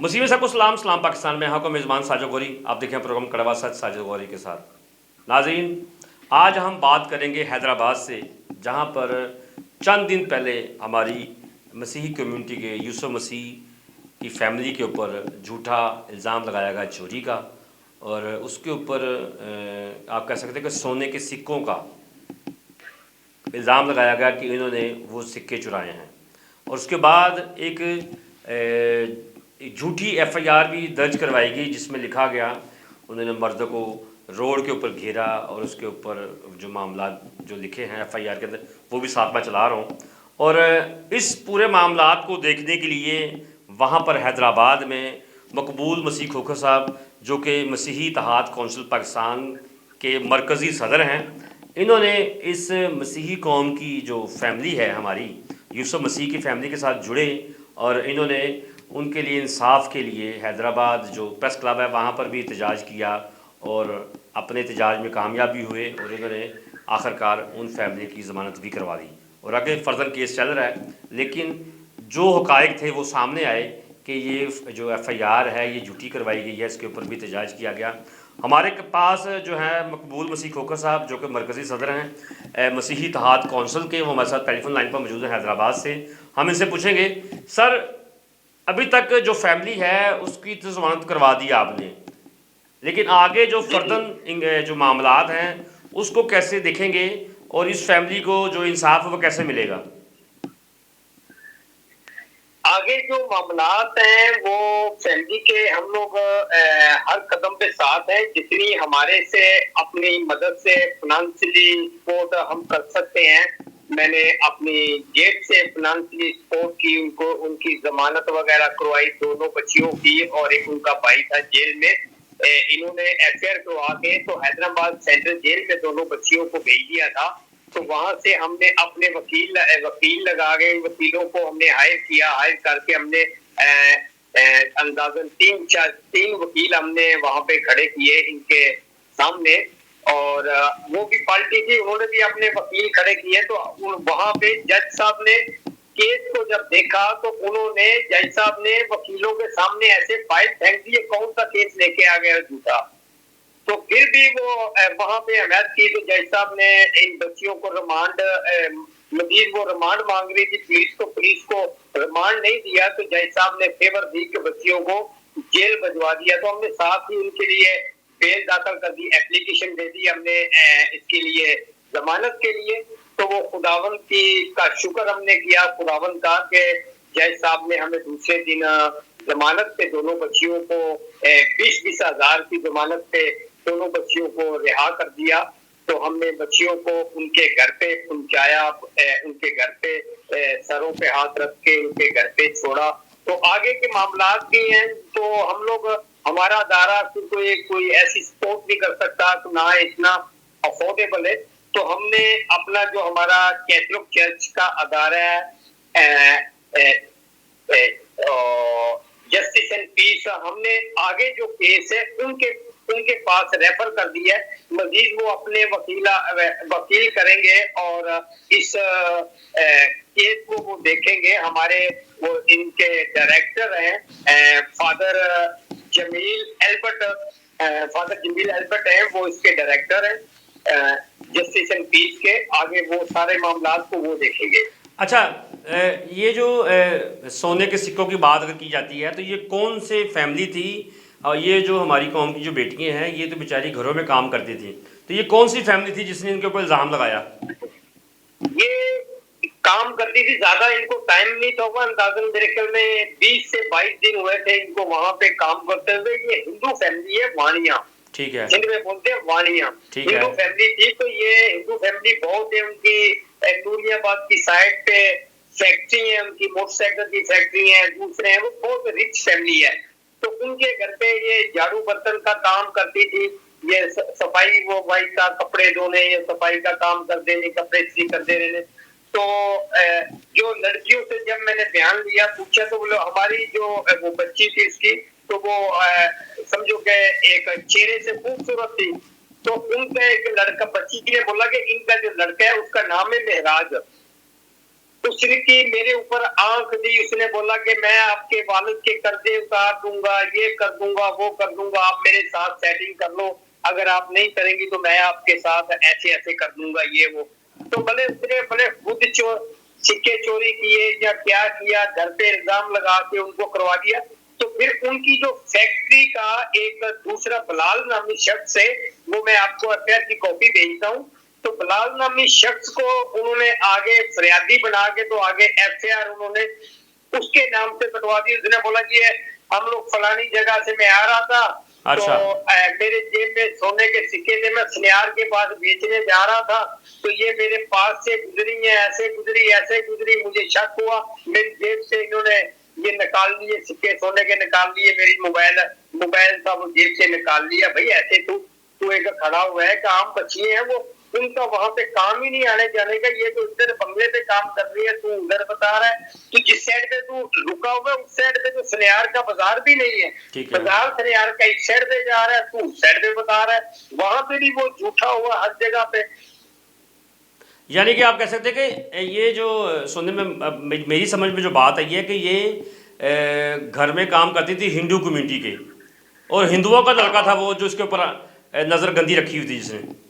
मसीह में सबको सलाम सलाम पाकिस्तान में यहाँ को मेज़बान साजिद गौरी। आप देखें प्रोग्राम कड़वा सच साजिद गौरी के साथ। नाज़रीन, आज हम बात करेंगे हैदराबाद से, जहाँ पर चंद दिन पहले हमारी मसीही कम्युनिटी के यूसुफ मसीह की फैमिली के ऊपर झूठा इल्ज़ाम लगाया गया चोरी का, और उसके ऊपर आप कह सकते हैं कि सोने के सिक्कों का इल्ज़ाम लगाया गया कि इन्होंने वो सिक्के चुराए हैं। और उसके बाद एक झूठी एफआईआर भी दर्ज करवाई गई, जिसमें लिखा गया उन्होंने मर्द को रोड के ऊपर घेरा, और उसके ऊपर जो मामला जो लिखे हैं एफआईआर के अंदर वो भी साथ में चला रहा हूँ। और इस पूरे मामलात को देखने के लिए वहाँ पर हैदराबाद में मकबूल मसीह खोखर साहब, जो कि मसीही इत्तेहाद कौंसिल पाकिस्तान के मरकज़ी सदर हैं, इन्होंने इस मसीही कौम की जो फैमिली है हमारी यूसुफ मसीह की फैमिली के साथ जुड़े, और इन्होंने उनके लिए इंसाफ के लिए हैदराबाद जो प्रेस क्लब है वहाँ पर भी एहतजाज किया, और अपने एहतजाज में कामयाब भी हुए, और इन्होंने आखिरकार उन फैमिली की ज़मानत भी करवा दी। और आगे फर्दर केस चल रहा है, लेकिन जो हक़ाइक़ थे वो सामने आए कि ये जो एफआईआर है ये झूठी करवाई गई है, इसके ऊपर भी एहतजाज किया गया। हमारे पास जो है मकबूल मसीह खोखर साहब, जो कि मरकज़ी सदर हैं मसीही इत्तेहाद कौंसिल के, वो हमारे साथ टेलीफोन लाइन पर मौजूद है हैदराबाद से। हम इनसे पूछेंगे, सर अभी तक जो फैमिली है उसकी तो ज़मानत करवा दी आपने, लेकिन आगे जो फर्दर जो मामलात हैं उसको कैसे देखेंगे, और इस फैमिली को जो इंसाफ है वो कैसे मिलेगा? आगे जो मामलात हैं वो फैमिली के हम लोग हर कदम पे साथ हैं। जितनी हमारे से अपनी मदद से फाइनेंशियली सपोर्ट हम कर सकते हैं, मैंने अपनी जेब से फाइनेंशियली सपोर्ट की, उनको उनकी जमानत वगैरह करवाई, दोनों बच्चियों की, और एक उनका भाई था जेल में। इन्होंने एफआईआर करवा के तो हैदराबाद सेंट्रल जेल में दोनों बच्चियों को भेज दिया था। तो वहां से हमने अपने वकील लगा के वकीलों को हमने हायर करके हमने अंदाजन तीन वकील हमने वहां पे खड़े किए इनके सामने, और वो भी पार्टी थी, उन्होंने भी अपने वकील खड़े किए। तो वहां पे जज साहब ने केस को जब देखा तो उन्होंने, जज साहब ने वकीलों के सामने ऐसे फाइल फेंक दिए, कौन सा केस लेके आ गया झूठा। तो फिर भी वो वहां पे हमायत की, तो जज साहब ने इन बच्चियों को रिमांड मजीद वो रिमांड मांग रही थी पुलिस को रिमांड नहीं दिया, तो जज साहब ने फेवर दी कि बच्चियों को जेल भिजवा दिया। तो हमने साथ ही उनके लिए बेल दाखिल कर दी, एप्लीकेशन दे दी हमने इसके लिए, जमानत के लिए। तो वो खुदावंद की का शुक्र हमने किया, खुदावंद का, कि जज साहब ने हमें दूसरे दिन जमानत पे दोनों बच्चियों को 20-20 हजार की जमानत पे दोनों बच्चियों को रिहा कर दिया। तो हमने बच्चियों को उनके घर पे पहुंचाया, उनके घर पे सरों पे हाथ रख के उनके घर पे छोड़ा। तो आगे के मामलात भी हैं, तो हम लोग, हमारा अदारा कोई ऐसी सपोर्ट नहीं कर सकता, तो ना इतना अफोर्डेबल है। तो हमने अपना जो हमारा कैथोलिक चर्च का अदारा है जस्टिस एंड पीस, हमने आगे जो केस है उनके पास रेफर कर दिया है। मजीद वो अपने वकील करेंगे और इस केस को वो देखेंगे। हमारे वो इनके डायरेक्टर हैं फादर जमील एल्बर्ट हैं, वो इसके डायरेक्टर हैं जस्टिस एंड पीस के। आगे वो सारे मामलात को वो देखेंगे। अच्छा, ये जो सोने के सिक्कों की बात अगर की जाती है तो ये कौन से फैमिली थी, और ये जो हमारी कौम की जो बेटियां हैं ये तो बेचारी घरों में काम करती थी, तो ये कौन सी फैमिली थी जिसने इनके ऊपर इल्ज़ाम लगाया? ये काम करती थी, ज्यादा इनको टाइम नहीं था, अंदाजन मेरे ख्याल में 20 से 22 दिन हुए थे इनको वहां पे काम करते हुए। ये हिंदू फैमिली है, वाणिया, ठीक है, सिंध में बोलते हैं वाणिया, हिंदू फैमिली थी। तो ये हिंदू फैमिली बहुत है, उनकी नूरियाबाद की साइड पे फैक्ट्री है, उनकी मोटरसाइकिल की फैक्ट्री है, दूसरे हैं, वो बहुत रिच फैमिली है। तो उनके घर पे ये झाड़ू बर्तन का काम करती थी, ये सफाई, वो भाई का कपड़े धोने, ये सफाई का काम कर देने, कपड़े इस्त्री कर दे रहे। तो जो लड़कियों से जब मैंने बयान लिया, पूछा, तो बोलो हमारी जो वो बच्ची थी इसकी, तो वो समझो कि एक चेहरे से खूबसूरत थी। तो उनका एक लड़का, बच्ची ने बोला कि इनका जो लड़का है उसका नाम है महराज। उसकी मेरे ऊपर आंख दी, उसने बोला कि मैं आपके वालिद के कर्जे उतार दूंगा, ये कर दूंगा, वो कर दूंगा, आप मेरे साथ सेटिंग कर लो, अगर आप नहीं करेंगी तो मैं आपके साथ ऐसे ऐसे कर दूंगा, ये वो। तो भले उसने भले खुद सिक्के चोरी किए या क्या किया, घर पे इल्जाम लगा के उनको करवा दिया। तो फिर उनकी जो फैक्ट्री का एक दूसरा बलाल नामी शख्स है, वो मैं आपको एफआईआर की कॉपी भेजता हूँ। तो बलाल नामी शख्स को उन्होंने आगे फरियादी बना के तो आगे एफआईआर उन्होंने उसके नाम से कटवा दी। उसने बोला कि हम लोग फलानी जगह से मैं आ रहा था, अच्छा। तो मेरे जेब में सोने के सिक्के थे, मैं सनियार के पास बेचने जा रहा था, तो ये मेरे पास से गुजरी है, ऐसे गुजरी ऐसे गुजरी, मुझे शक हुआ, मेरी जेब से इन्होंने ये निकाल लिए सिक्के, सोने के निकाल लिए, मेरी मोबाइल था वो जेब से निकाल लिया। भाई ऐसे तू एक खड़ा हुआ है, काम बच्चिए हैं वो, उनका वहां पे काम ही नहीं आने जाने का, ये तो इधर बंगले पे काम कर रही है, तू उधर बता रहा है। तो जिस साइड पे तू रुका हुआ है उस साइड पे तो सनियार का बाजार भी नहीं है, बाजार सनियार का इस साइड पे जा रहा है, तू उस साइड पे बता रहा है, वहां पे भी वो झूठा हुआ हर जगह पे। यानी कि आप कह सकते हैं कि ये जो सुनने में मेरी समझ में जो बात आई है कि ये घर में काम करती थी हिंदू कम्युनिटी के, और हिंदुओं का लड़का था वो जो इसके ऊपर नजर गंदी रखी हुई थी, जिसने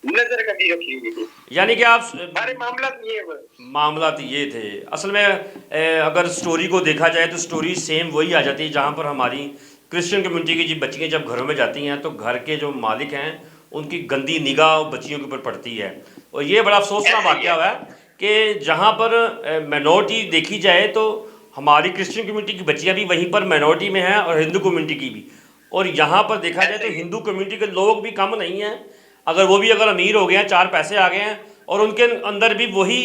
नजर गंदी रखी हुई थी। यानी कि आप सारे मामला ये थे असल में। अगर स्टोरी को देखा जाए तो स्टोरी सेम वही आ जाती है जहाँ पर हमारी क्रिश्चियन कम्युनिटी की जो बच्चियाँ जब घरों में जाती हैं तो घर के जो मालिक हैं उनकी गंदी निगाह बच्चियों के ऊपर पड़ती है। और ये बड़ा अफसोसना वाक़या हुआ है कि जहाँ पर माइनॉरिटी देखी जाए तो हमारी क्रिश्चियन कम्युनिटी की बच्चियाँ भी वहीं पर माइनॉरिटी में हैं और हिंदू कम्युनिटी की भी। और यहाँ पर देखा जाए तो हिंदू कम्युनिटी के लोग भी कम नहीं हैं, अगर वो भी अगर अमीर हो गए हैं, चार पैसे आ गए हैं, और उनके अंदर भी वही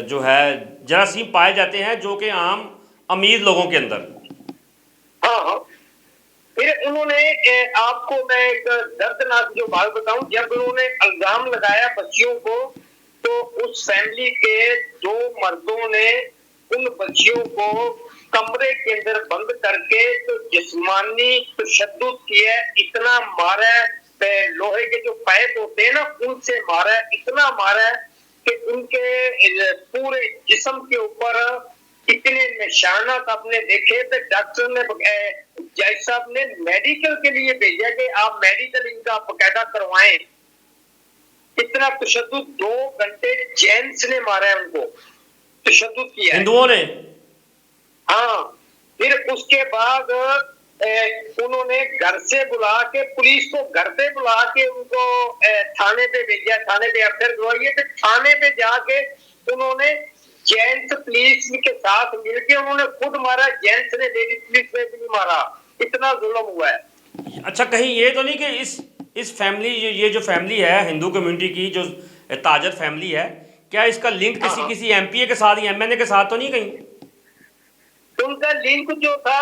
जो है जरासीम पाए जाते हैं जो कि आम अमीर लोगों के अंदर। हाँ, फिर उन्होंने आपको मैं एक दर्दनाक जो बात बताऊं, जब उन्होंने इल्जाम लगाया बच्चियों को, तो उस फैमिली के दो मर्दों ने उन बच्चियों को कमरे के अंदर बंद करके तो जिस्मानी तशद्दुद किया, इतना मारा, लोहे के जो पाइप होते हैं ना उनसे मारा, इतना मारा कि उनके पूरे जिस्म के ऊपर इतने निशानात आपने देखे। तो डॉक्टर ने जज साहब ने मेडिकल के लिए भेजा कि आप मेडिकल इनका बकायदा करवाएं। इतना तशद्दुद 2 घंटे जेंट्स ने मारा है, उनको तशद्दुद किया है हिंदुओं ने। हाँ, फिर उसके बाद उन्होंने घर से बुला के, पुलिस को घर पे बुला के उनको थाने पे भेजा, थाने पे अफसर करवाइए। फिर थाने पे जाके उन्होंने जेंट्स पुलिस के साथ मिलके उन्होंने खुद मारा, जेंट्स ने लेडी पुलिस में भी नहीं मारा, इतना जुल्म हुआ है। अच्छा, कहीं ये तो नहीं कि इस फैमिली ये जो फैमिली है हिंदू कम्युनिटी की जो ताजर फैमिली है, क्या इसका लिंक किसी एमपीए के साथ या एमएनए के साथ तो नहीं कहीं? उनका लिंक जो था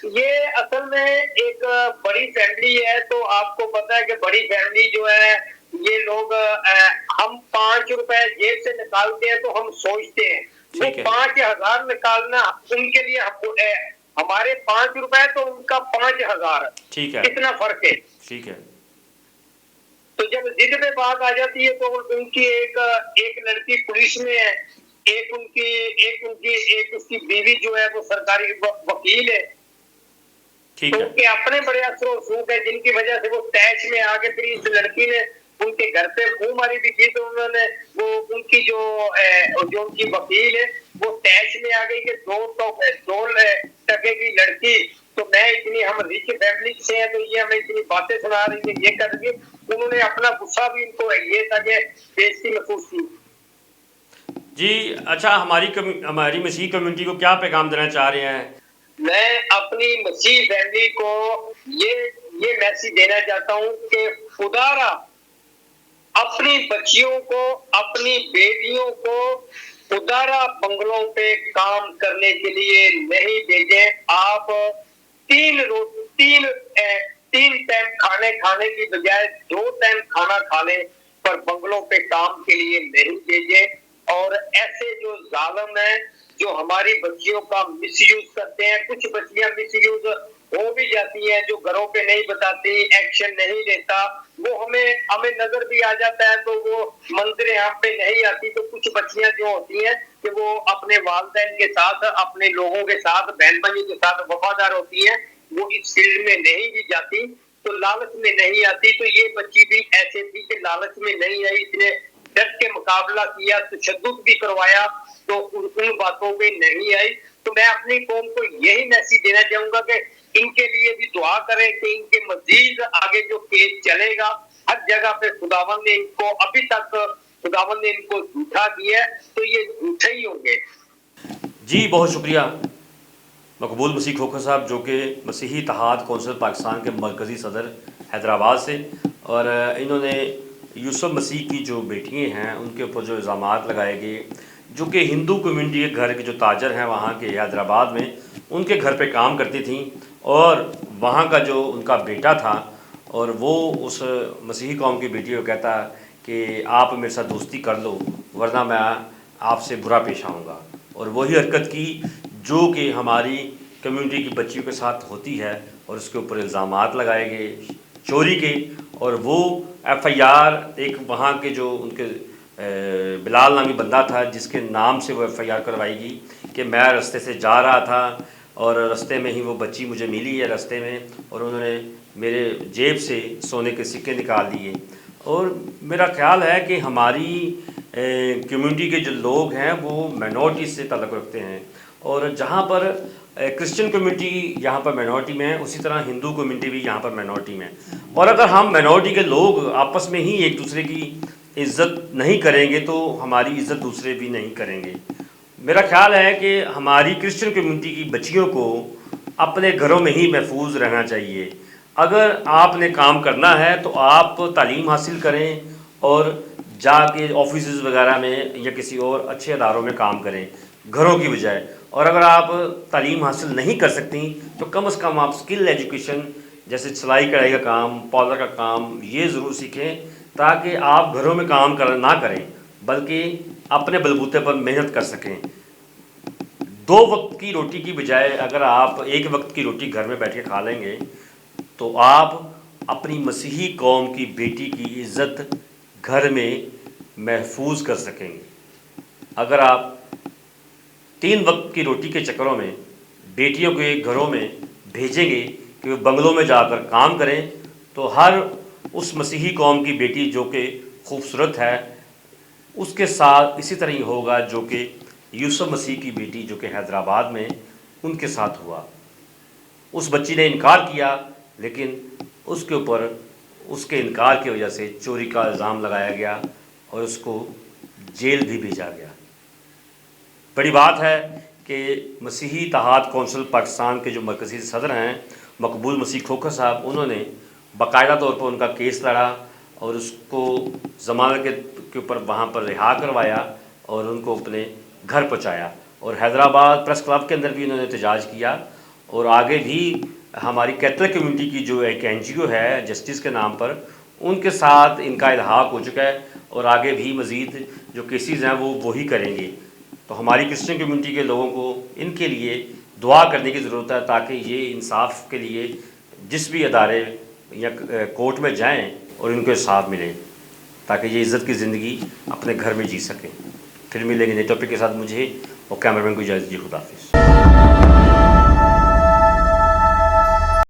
ये असल में एक बड़ी फैमिली है, तो आपको पता है कि बड़ी फैमिली जो है ये लोग हम 5 रुपए जेब से निकालते हैं तो हम सोचते हैं वो 5,000 निकालना उनके लिए हमारे 5 रुपए तो उनका 5,000, ठीक है, कितना फर्क है। ठीक है। तो जब जिद पे बात आ जाती है तो उनकी एक लड़की पुलिस में है, एक उसकी बीवी जो है वो सरकारी वकील है, तो उनके अपने बड़े असर रसूख है जिनकी वजह से वो टैच में आके फिर इस लड़की ने उनके घर पे मुंहमारी भी की, तो उन्होंने वो उनकी जो उनकी वकील है वो टैच में आ गई कि 2 टके की लड़की, तो मैं इतनी हम रिच फैमिली से हैं तो ये हमें इतनी बातें सुना रही है, ये कर रही है। उन्होंने अपना गुस्सा भी इनको ये था कि बेइज्जती महसूस की। जी अच्छा, हमारी मसीह कम्युनिटी को क्या पैगाम देना चाह रहे हैं? मैं अपनी मसीह फैमिली को ये मैसेज देना चाहता हूँ कि खुदारा अपनी बच्चियों को, अपनी बेटियों को खुदारा बंगलों पे काम करने के लिए नहीं भेजें। आप 3 टाइम खाने की बजाय 2 टाइम खाना खा लें, पर बंगलों पे काम के लिए नहीं भेजें। और ऐसे जो जालिम हैं जो हमारी बच्चियों का मिसयूज करते हैं, कुछ बच्चियां मिसयूज हो भी जाती हैं, जो घरों पे नहीं बताती, एक्शन नहीं लेता, वो हमें नजर भी आ जाता है, तो वो मंदिर यहाँ पे नहीं आती। तो कुछ बच्चियां जो होती हैं कि वो अपने वालिदैन के साथ, अपने लोगों के साथ, बहन भाई के साथ वफादार होती हैं, वो इस फील्ड में नहीं भी जाती, तो लालच में नहीं आती। तो ये बच्ची भी ऐसे थी कि लालच में नहीं आई, इसने डट के मुकाबला किया, तशद्दुद भी करवाया, तो उन बातों पे नहीं आई। तो मैं अपनी कौम को यही मैसेज देना चाहूंगा कि इनके लिए भी दुआ करें कि इनके मजीद आगे जो केस चलेगा, हर जगह पे खुदावन ने इनको अभी तक खुदावन ने इनको झूठा किया है, तो ये झूठे ही होंगे। जी बहुत शुक्रिया मकबूल मसीह खोखर साहब, जो कि मसीही इत्तेहाद कौंसिल पाकिस्तान के मरकज़ी सदर हैदराबाद से, और इन्होंने यूसुफ मसीह की जो बेटियाँ हैं उनके ऊपर जो इल्ज़ामात लगाए गए, जो कि हिंदू कम्युनिटी के घर के जो ताजर हैं वहाँ के हैदराबाद में, उनके घर पे काम करती थी, और वहाँ का जो उनका बेटा था, और वो उस मसीही कौम की बेटी को कहता कि आप मेरे साथ दोस्ती कर लो वरना मैं आपसे बुरा पेश आऊँगा, और वही हरकत की जो कि हमारी कम्युनिटी की बच्चियों के साथ होती है, और उसके ऊपर इल्ज़ामात लगाए गए चोरी के। और वो एफआईआर एक वहाँ के जो उनके बिलाल नामी बंदा था जिसके नाम से वो एफआईआर करवाई गई कि मैं रास्ते से जा रहा था और रास्ते में ही वो बच्ची मुझे मिली है रास्ते में, और उन्होंने मेरे जेब से सोने के सिक्के निकाल दिए। और मेरा ख्याल है कि हमारी कम्युनिटी के जो लोग हैं वो माइनॉरिटी से ताल्लुक़ रखते हैं, और जहाँ पर क्रिश्चियन कम्युनिटी यहाँ पर माइनॉरिटी में है, उसी तरह हिंदू कम्युनिटी भी यहाँ पर माइनॉरिटी में है। और अगर हम माइनॉरिटी के लोग आपस में ही एक दूसरे की इज़्ज़त नहीं करेंगे तो हमारी इज़्ज़त दूसरे भी नहीं करेंगे। मेरा ख्याल है कि हमारी क्रिश्चियन कम्युनिटी की बच्चियों को अपने घरों में ही महफूज रहना चाहिए। अगर आपने काम करना है तो आप तालीम हासिल करें और जाके ऑफिसेज़ वगैरह में या किसी और अच्छे अदारों में काम करें घरों की बजाय। और अगर आप तालीम हासिल नहीं कर सकती तो कम से कम आप स्किल एजुकेशन जैसे सिलाई कढ़ाई का काम, पार्लर का काम, ये ज़रूर सीखें ताकि आप घरों में काम ना करें बल्कि अपने बलबूते पर मेहनत कर सकें। 2 वक्त की रोटी की बजाय अगर आप 1 वक्त की रोटी घर में बैठ के खा लेंगे तो आप अपनी मसीही कौम की बेटी की इज़्ज़त घर में महफूज कर सकेंगे। अगर आप 3 वक्त की रोटी के चक्करों में बेटियों के घरों में भेजेंगे कि वो बंगलों में जाकर काम करें, तो हर उस मसीही कौम की बेटी जो कि खूबसूरत है उसके साथ इसी तरह ही होगा जो कि यूसुफ मसीह की बेटी जो कि हैदराबाद में उनके साथ हुआ। उस बच्ची ने इनकार किया, लेकिन उसके ऊपर उसके इनकार की वजह से चोरी का इल्ज़ाम लगाया गया और उसको जेल भी भेजा गया। बड़ी बात है कि मसीही इत्तेहाद कौंसिल पाकिस्तान के जो मरकज़ी सदर हैं मकबूल मसीह खोखर साहब, उन्होंने बाकायदा तौर पर उनका केस लड़ा और उसको ज़मानत के ऊपर वहाँ पर रिहा करवाया और उनको अपने घर पहुँचाया। और हैदराबाद प्रेस क्लब के अंदर भी उन्होंने एहतजाज किया, और आगे भी हमारी कैथलिक कम्युनिटी की जो एक NGO है जस्टिस के नाम पर, उनके साथ इनका इल्हाक हो चुका है और आगे भी मज़ीद जो केसेस हैं वो वही करेंगे। तो हमारी क्रिश्चियन कम्युनिटी के लोगों को इनके लिए दुआ करने की ज़रूरत है ताकि ये इंसाफ के लिए जिस भी अदारे या कोर्ट में जाएं और इनको इंसाफ मिले ताकि ये इज़्ज़त की ज़िंदगी अपने घर में जी सकें। फिर मिलेंगे नए टॉपिक के साथ। मुझे और कैमरामैन को इजाज़त दीजिए। खुदा हाफिज़।